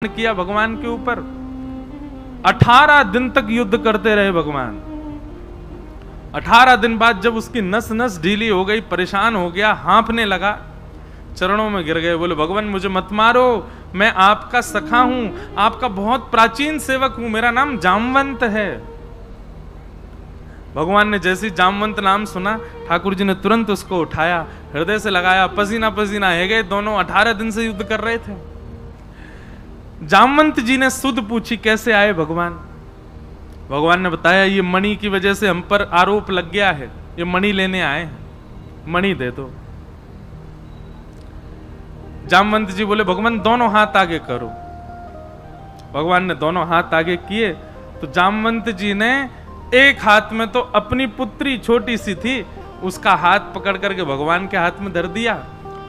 किया भगवान के ऊपर। 18 दिन तक युद्ध करते रहे भगवान। 18 दिन बाद जब उसकी नस नस ढीली हो गई, परेशान हो गया, हाँफने लगा, चरणों में गिर गए, बोले भगवान मुझे मत मारो, मैं आपका सखा हूं, आपका बहुत प्राचीन सेवक हूं, मेरा नाम जामवंत है। भगवान ने जैसे जामवंत नाम सुना, ठाकुर जी ने तुरंत उसको उठाया, हृदय से लगाया, पसीना पसीना है गए दोनों। 18 दिन से युद्ध कर रहे थे। जामवंत जी ने सुध पूछी कैसे आए भगवान। भगवान ने बताया ये मणि की वजह से हम पर आरोप लग गया है, ये मणि लेने आए हैं, मणि दे दो। जामवंत जी बोले भगवान दोनों हाथ आगे करो। भगवान ने दोनों हाथ आगे किए तो जामवंत जी ने एक हाथ में तो अपनी पुत्री छोटी सी थी, उसका हाथ पकड़ करके भगवान के हाथ में धर दिया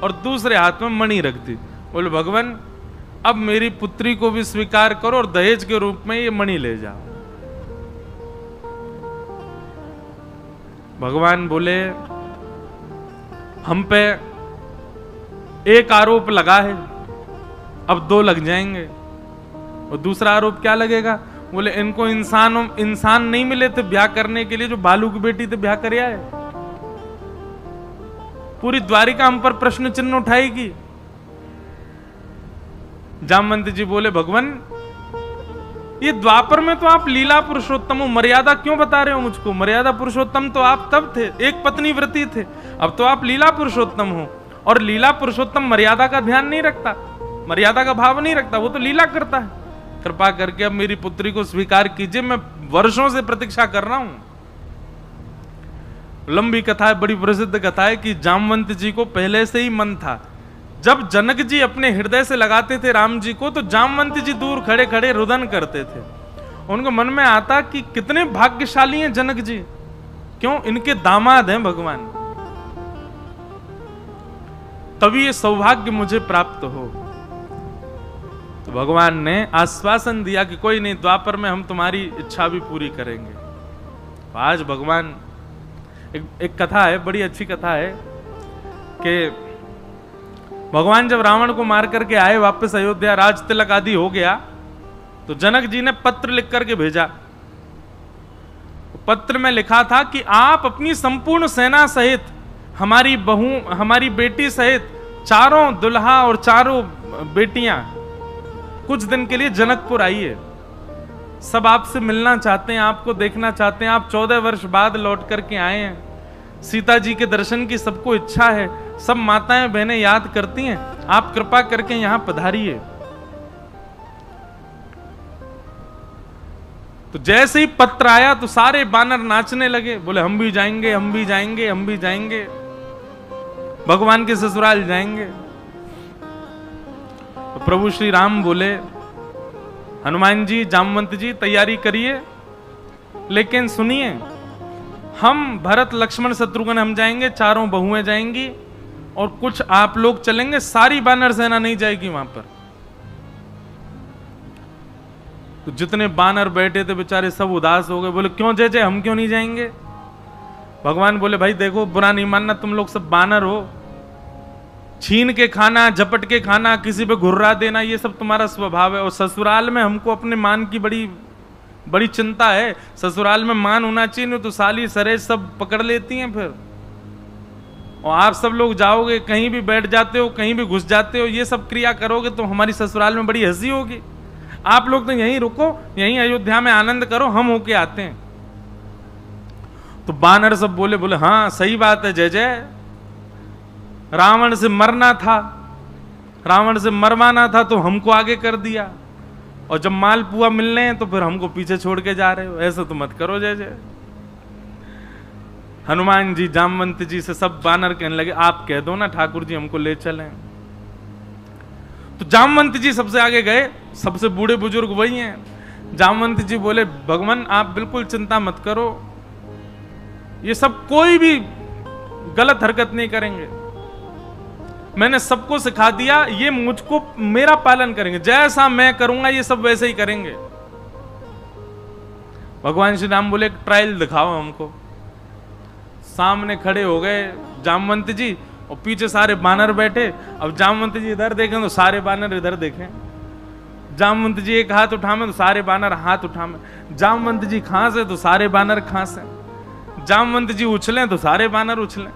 और दूसरे हाथ में मणि रख दी। बोले भगवान अब मेरी पुत्री को भी स्वीकार करो और दहेज के रूप में ये मणि ले जाओ। भगवान बोले हम पे एक आरोप लगा है, अब 2 लग जाएंगे। और दूसरा आरोप क्या लगेगा? बोले इनको इंसान नहीं मिले थे ब्याह करने के लिए, जो बालू की बेटी थे ब्याह कर आए। पूरी द्वारिका हम पर प्रश्न चिन्ह उठाएगी। जामवंत जी बोले भगवान ये द्वापर में तो आप लीला पुरुषोत्तम हो, मर्यादा क्यों बता रहे हो मुझको? मर्यादा पुरुषोत्तम तो आप तब थे, एक पत्नी व्रती थे, अब तो आप लीला पुरुषोत्तम हो। और लीला पुरुषोत्तम मर्यादा का ध्यान नहीं रखता, मर्यादा का भाव नहीं रखता, वो तो लीला करता है। कृपा करके अब मेरी पुत्री को स्वीकार कीजिए, मैं वर्षों से प्रतीक्षा कर रहा हूं। लंबी कथा है, बड़ी प्रसिद्ध कथा है कि जामवंत जी को पहले से ही मन था, जब जनक जी अपने हृदय से लगाते थे राम जी को तो जामवंत जी दूर खड़े खड़े रुदन करते थे। उनको मन में आता कि कितने भाग्यशाली हैं जनक जी, क्यों इनके दामाद हैं भगवान, तभी ये सौभाग्य मुझे प्राप्त हो। तो भगवान ने आश्वासन दिया कि कोई नहीं, द्वापर में हम तुम्हारी इच्छा भी पूरी करेंगे। तो आज भगवान एक कथा है, बड़ी अच्छी कथा है कि भगवान जब रावण को मार करके आए वापस अयोध्या, राज तिलक आदि हो गया, तो जनक जी ने पत्र लिख करके भेजा। पत्र में लिखा था कि आप अपनी संपूर्ण सेना सहित, हमारी बहू, हमारी बेटी सहित चारों दुल्हा और चारों बेटियां कुछ दिन के लिए जनकपुर आइए। सब आपसे मिलना चाहते हैं, आपको देखना चाहते हैं। आप 14 वर्ष बाद लौट करके आए हैं। सीता जी के दर्शन की सबको इच्छा है, सब माताएं बहनें याद करती हैं, आप कृपा करके यहां पधारिए। तो जैसे ही पत्र आया तो सारे बानर नाचने लगे, बोले हम भी जाएंगे, हम भी जाएंगे, हम भी जाएंगे, भगवान के ससुराल जाएंगे। तो प्रभु श्री राम बोले हनुमान जी, जामवंत जी तैयारी करिए, लेकिन सुनिए हम भरत लक्ष्मण शत्रुघ्न हम जाएंगे, चारों बहुएं जाएंगी और कुछ आप लोग चलेंगे, सारी बानर सेना नहीं जाएगी वहां पर। तो जितने बानर बैठे थे बेचारे सब उदास हो गए, बोले क्यों जय जय, हम क्यों नहीं जाएंगे? भगवान बोले भाई देखो, बुरा नहीं मानना, तुम लोग सब बानर हो, छीन के खाना, झपट के खाना, किसी पे घुर्रा देना, ये सब तुम्हारा स्वभाव है। और ससुराल में हमको अपने मान की बड़ी चिंता है, ससुराल में मान होना चाहिए, नहीं तो साली सरेज सब पकड़ लेती हैं फिर। और आप सब लोग जाओगे, कहीं भी बैठ जाते हो, कहीं भी घुस जाते हो, ये सब क्रिया करोगे तो हमारी ससुराल में बड़ी हंसी होगी। आप लोग तो यहीं रुको, यहीं अयोध्या में आनंद करो, हम होके आते हैं। तो बानर सब बोले हाँ सही बात है जय जय, रावण से मरना था, रावण से मरवाना था तो हमको आगे कर दिया, और जब मालपुआ मिलने हैं तो फिर हमको पीछे छोड़ के जा रहे हो, ऐसा तो मत करो जय जय। हनुमान जी जामवंत जी से सब बानर कहने लगे आप कह दो ना ठाकुर जी हमको ले चलें। तो जामवंत जी सबसे आगे गए, सबसे बूढ़े बुजुर्ग वही हैं। जामवंत जी बोले भगवान आप बिल्कुल चिंता मत करो, ये सब कोई भी गलत हरकत नहीं करेंगे, मैंने सबको सिखा दिया, ये मुझको मेरा पालन करेंगे, जैसा मैं करूंगा ये सब वैसे ही करेंगे। भगवान श्री राम बोले ट्रायल दिखाओ हमको। सामने खड़े हो गए जामवंत जी और पीछे सारे बानर बैठे। अब जामवंत जी इधर देखें तो सारे बानर इधर देखें। जामवंत जी एक हाथ उठावे तो सारे बानर हाथ उठावे, जामवंत जी खांसे तो सारे बानर खांसे, जामवंत जी उछलें तो सारे बानर उछलें।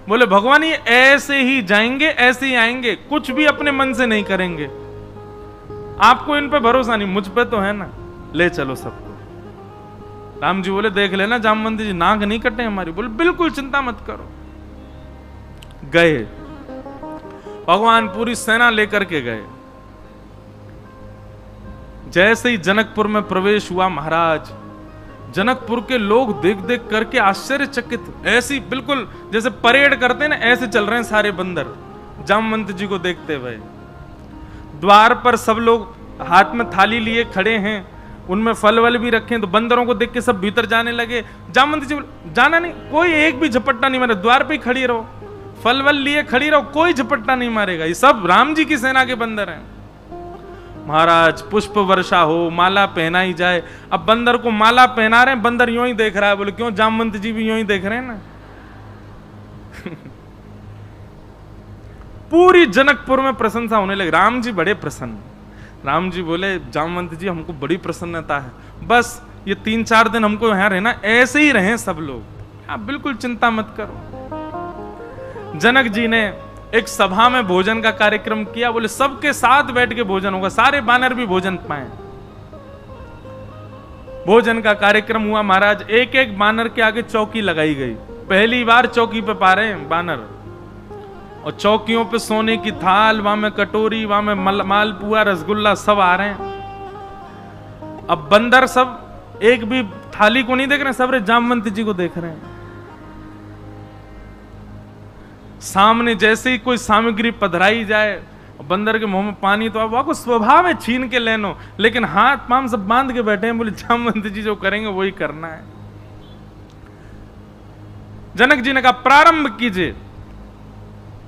बोले भगवान ये ऐसे ही जाएंगे ऐसे ही आएंगे, कुछ भी अपने मन से नहीं करेंगे। आपको इन पे भरोसा नहीं, मुझ पे तो है ना, ले चलो सबको। राम जी बोले देख लेना जामवंत जी नाक नहीं कटे हमारी। बोले बिल्कुल चिंता मत करो। गए, भगवान पूरी सेना लेकर के गए। जैसे ही जनकपुर में प्रवेश हुआ महाराज, जनकपुर के लोग देख देख करके आश्चर्यचकित, ऐसी बिल्कुल जैसे परेड करते हैं ना, ऐसे चल रहे हैं सारे बंदर जामवंत जी को देखते हुए। द्वार पर सब लोग हाथ में थाली लिए खड़े हैं, उनमें फल वल भी रखे हैं, तो बंदरों को देख के सब भीतर जाने लगे। जामवंत जी जाना नहीं, कोई एक भी झपट्टा नहीं मारे, द्वार पे ही खड़ी रहो, फल वल लिए खड़ी रहो, कोई झपट्टा नहीं मारेगा, ये सब राम जी की सेना के बंदर हैं। महाराज पुष्प वर्षा हो, माला पहनाई जाए। अब बंदर को माला पहना रहे हैं, बंदर यूं ही देख रहा है। बोले क्यों? जामवंत जी भी यूं ही देख रहे हैं ना। पूरी जनकपुर में प्रशंसा होने लगी, राम जी बड़े प्रसन्न। राम जी बोले जामवंत जी हमको बड़ी प्रसन्नता है, बस ये 3-4 दिन हमको यहां रहना, ऐसे ही रहें सब लोग, आप बिल्कुल चिंता मत करो। जनक जी ने एक सभा में भोजन का कार्यक्रम किया। बोले सबके साथ बैठ के भोजन होगा, सारे बानर भी भोजन पाए। भोजन का कार्यक्रम हुआ महाराज। एक एक बानर के आगे चौकी लगाई गई, पहली बार चौकी पे पा रहे हैं बानर। और चौकियों पे सोने की थाल, वहां में कटोरी, वहां में मालपुआ रसगुल्ला सब आ रहे हैं। अब बंदर सब एक भी थाली को नहीं देख रहे, सब जामवंत जी को देख रहे हैं। सामने जैसे ही कोई सामग्री पधराई जाए, बंदर के मुंह में पानी तो अब आपको स्वभाव है छीन के लेनो, लेकिन हाथ पांव सब बांध के बैठे हैं। बोले जामवंत जी जो करेंगे वही करना है। जनक जी ने कहा प्रारंभ कीजिए।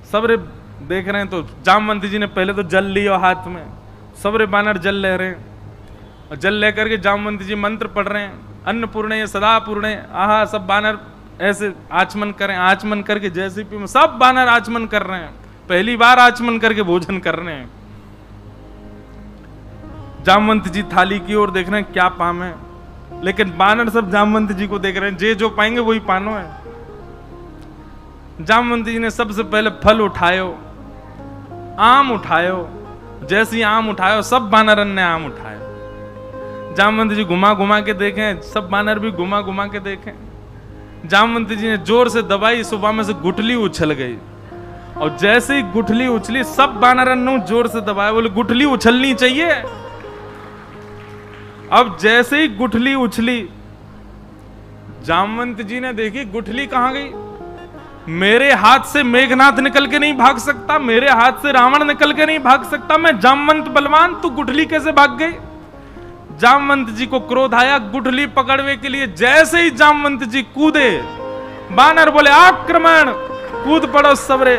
सबरे देख रहे हैं, तो जामवंत जी ने पहले तो जल लिया हाथ में, सबरे बानर जल ले रहे हैं, और जल लेकर के जामवंत जी मंत्र पढ़ रहे हैं, अन्नपूर्णे सदा पूर्णे आहा। सब बानर ऐसे आचमन करें, आचमन करके जैसे भी सब बानर आचमन कर रहे हैं, पहली बार आचमन करके भोजन कर रहे हैं। जामवंत जी थाली की ओर देख रहे हैं क्या पाम है, लेकिन बानर सब जामवंत जी को देख रहे हैं, जे जो पाएंगे वही पानो है। जामवंत जी ने सबसे पहले फल उठायो, आम उठायो। जैसे ही आम उठायो सब बानरन ने आम उठाया। जामवंत जी घुमा घुमा के देखें, सब बानर भी घुमा घुमा के देखें। जामवंत जी ने जोर से दबाई, सुबह में से गुठली उछल गई, और जैसे ही गुठली उछली सब बानरन ने जोर से दबाया। बोले गुठली उछलनी चाहिए। अब जैसे ही गुठली उछली, जामवंत जी ने देखी गुठली कहां गई। मेरे हाथ से मेघनाथ निकल के नहीं भाग सकता, मेरे हाथ से रावण निकल के नहीं भाग सकता, मैं जामवंत बलवान, तू गुठली कैसे भाग गई। जामवंत जी को क्रोध आया, गुठली पकड़ने के लिए जैसे ही जामवंत जी कूदे, बानर बोले आक्रमण, कूद पड़ो सबरे।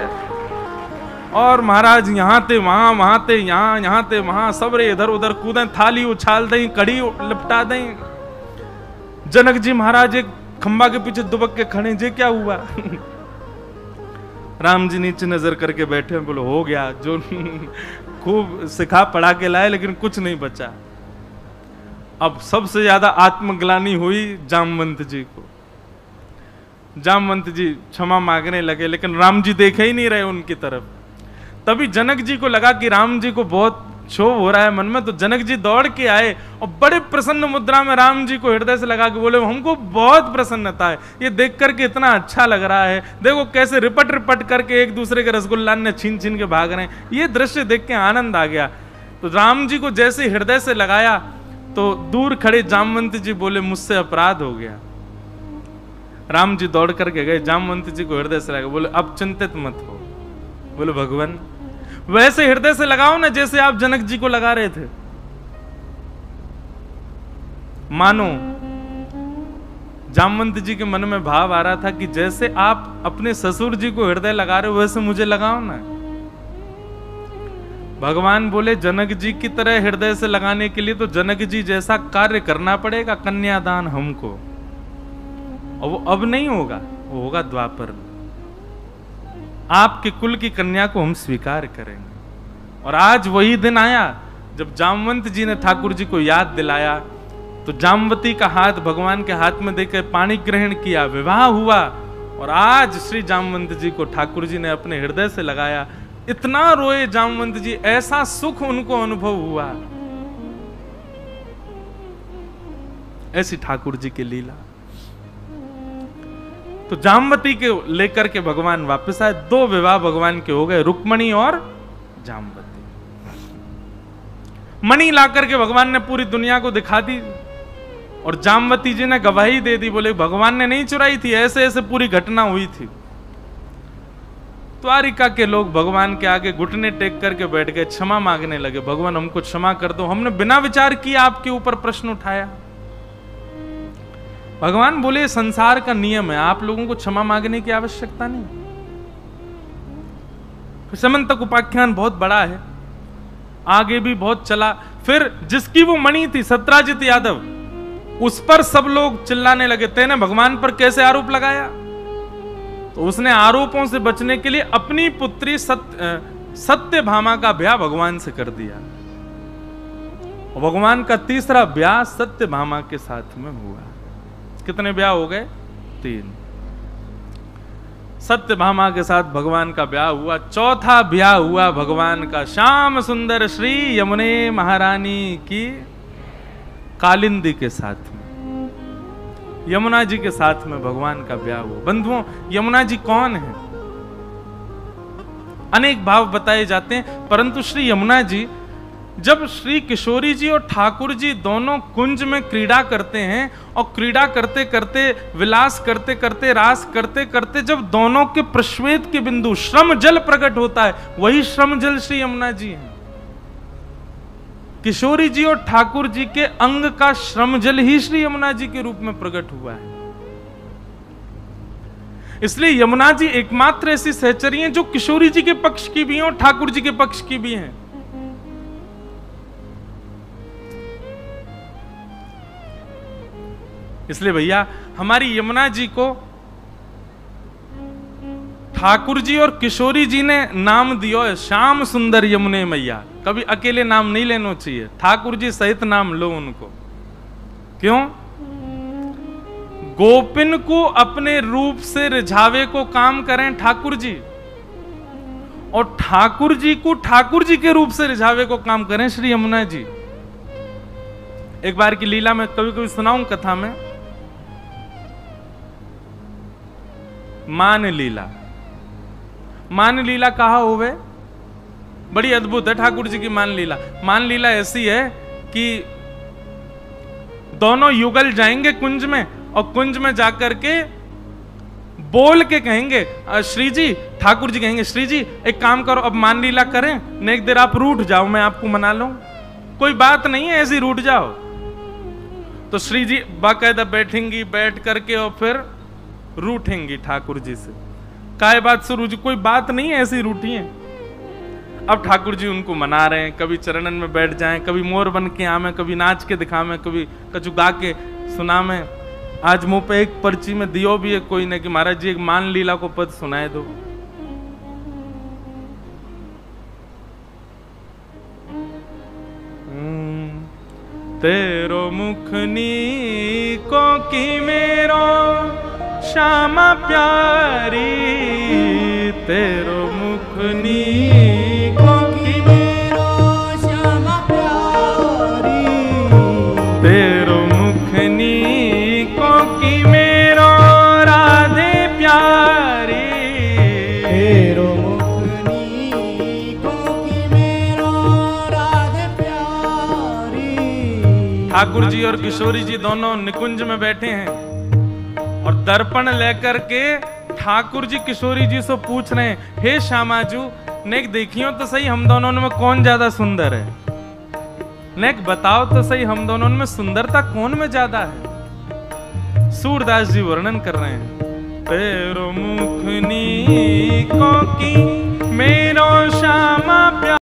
और महाराज यहां थे वहां, वहां थे यहां, यहां थे वहां, सबरे इधर उधर कूदे, थाली उछाल दें, कड़ी लिपटा दें। जनक जी महाराज एक खंबा के पीछे दुबक के खड़े, जे क्या हुआ। राम जी नीचे नजर करके बैठे, बोलो हो गया, जो खूब सिखा पढ़ा के लाए लेकिन कुछ नहीं बचा। अब सबसे ज्यादा आत्मग्लानि हुई जामवंत जी को। जामवंत जी क्षमा मांगने लगे, लेकिन राम जी देखे ही नहीं रहे उनकी तरफ। तभी जनक जी को लगा कि राम जी को बहुत क्षोभ हो रहा है मन में, तो जनक जी दौड़ के आए और बड़े प्रसन्न मुद्रा में राम जी को हृदय से लगा के बोले हमको बहुत प्रसन्नता है, ये देख करके इतना अच्छा लग रहा है, देखो कैसे रिपट रिपट करके एक दूसरे के रसगुल्ला ने छीन छीन के भाग रहे हैं, ये दृश्य देख के आनंद आ गया। तो राम जी को जैसे हृदय से लगाया, तो दूर खड़े जामवंत जी बोले मुझसे अपराध हो गया। राम जी दौड़ करके गए, जामवंत जी को हृदय से लगा, बोले अब चिंतित मत हो। बोले भगवान वैसे हृदय से लगाओ ना जैसे आप जनक जी को लगा रहे थे। मानो जामवंत जी के मन में भाव आ रहा था कि जैसे आप अपने ससुर जी को हृदय लगा रहे हो वैसे मुझे लगाओ ना। भगवान बोले जनक जी की तरह हृदय से लगाने के लिए तो जनक जी जैसा कार्य करना पड़ेगा, कन्यादान हमको, और वो अब नहीं होगा, वो होगा द्वापर में। आपके कुल की कन्या को हम स्वीकार करेंगे। और आज वही दिन आया जब जामवंत जी ने ठाकुर जी को याद दिलाया तो जामवती का हाथ भगवान के हाथ में देकर पानी ग्रहण किया, विवाह हुआ और आज श्री जामवंत जी को ठाकुर जी ने अपने हृदय से लगाया। इतना रोए जामवंत जी, ऐसा सुख उनको अनुभव हुआ। ऐसी ठाकुर जी की लीला। तो जामवती के लेकर के भगवान वापस आए। 2 विवाह भगवान के हो गए, रुक्मणी और जामवती। मणि लाकर के भगवान ने पूरी दुनिया को दिखा दी और जामवती जी ने गवाही दे दी, बोले भगवान ने नहीं चुराई थी, ऐसे ऐसे पूरी घटना हुई थी। द्वारिका के लोग भगवान के आगे घुटने टेक करके बैठ गए, क्षमा मांगने लगे, भगवान हमको क्षमा कर दो, हमने बिना विचार किए आपके ऊपर प्रश्न उठाया। भगवान बोले संसार का नियम है, आप लोगों को क्षमा मांगने की आवश्यकता नहीं। समंतक उपाख्यान बहुत बड़ा है, आगे भी बहुत चला। फिर जिसकी वो मणि थी सत्राजित यादव, उस पर सब लोग चिल्लाने लगे, तेने भगवान पर कैसे आरोप लगाया? तो उसने आरोपों से बचने के लिए अपनी पुत्री सत्यभामा का ब्याह भगवान से कर दिया। और भगवान का तीसरा ब्याह सत्यभामा के साथ में हुआ। कितने ब्याह हो गए? 3। सत्यभामा के साथ भगवान का ब्याह हुआ। चौथा ब्याह हुआ भगवान का श्याम सुंदर श्री यमुने महारानी की कालिंदी के साथ में, यमुना जी के साथ में भगवान का ब्याह हुआ। बंधुओं, यमुना जी कौन है? अनेक भाव बताए जाते हैं, परंतु श्री यमुना जी जब श्री किशोरी जी और ठाकुर जी दोनों कुंज में क्रीड़ा करते हैं और क्रीड़ा करते करते, विलास करते करते, रास करते करते जब दोनों के प्रश्वेत के बिंदु श्रम जल प्रकट होता है, वही श्रम जल श्री यमुना जी हैं। किशोरी जी और ठाकुर जी के अंग का श्रम जल ही श्री यमुना जी के रूप में प्रकट हुआ है। इसलिए यमुना जी एकमात्र ऐसी सहचरी हैं जो किशोरी जी के पक्ष की भी हैं और ठाकुर जी के पक्ष की भी हैं। इसलिए भैया हमारी यमुना जी को ठाकुर जी और किशोरी जी ने नाम दिया है श्याम सुंदर यमुने मैया। कभी अकेले नाम नहीं लेना चाहिए, ठाकुर जी सहित नाम लो उनको। क्यों? गोपिन को अपने रूप से रिझावे को काम करें ठाकुर जी, और ठाकुर जी को ठाकुर जी के रूप से रिझावे को काम करें श्री यमुना जी। एक बार की लीला में कभी कभी सुनाऊं कथा में। मान लीला, मान लीला कहा होवे, बड़ी अद्भुत है ठाकुर जी की मान लीला। मान लीला ऐसी है कि दोनों युगल जाएंगे कुंज में और कुंज में जाकर के बोल के कहेंगे श्री जी, ठाकुर जी कहेंगे श्री जी एक काम करो अब मान लीला करें, न एक देर आप रूठ जाओ, मैं आपको मना लूं, कोई बात नहीं है ऐसी रूठ जाओ। तो श्री जी बाकायदा बैठेंगी, बैठ करके और फिर रूठेंगी ठाकुर जी से। काय बात से रूठी? कोई बात नहीं है ऐसी रूठी है। अब ठाकुर जी उनको मना रहे हैं, कभी चरणन में बैठ जाएं, कभी मोर बन के आवे, कभी नाच के दिखावे, कभी कछु गा के सुनावे। आज मुंह पे एक पर्ची में दियो भी है कोई ने कि महाराज जी एक मान लीला को पद सुनाए दो। तेरो मुखनी को की मेरो श्यामा प्यारी, तेरो मुखनी को की मेरो श्यामा प्यारी, तेरो मुखनी को की मेरो राधे प्यारी, तेरो मुखनी को की मेरो राधे प्यारी। ठाकुर जी और किशोरी जी दोनों निकुंज में बैठे हैं और दर्पण लेकर के ठाकुर जी किशोरी जी से पूछ रहे हैं, हे श्यामाजू नेक देखियो तो सही हम दोनों में कौन ज्यादा सुंदर है, नेक बताओ तो सही हम दोनों में सुंदरता कौन में ज्यादा है। सूरदास जी वर्णन कर रहे हैं, तेरो मुखनी को की मेरो श्यामा प्यार।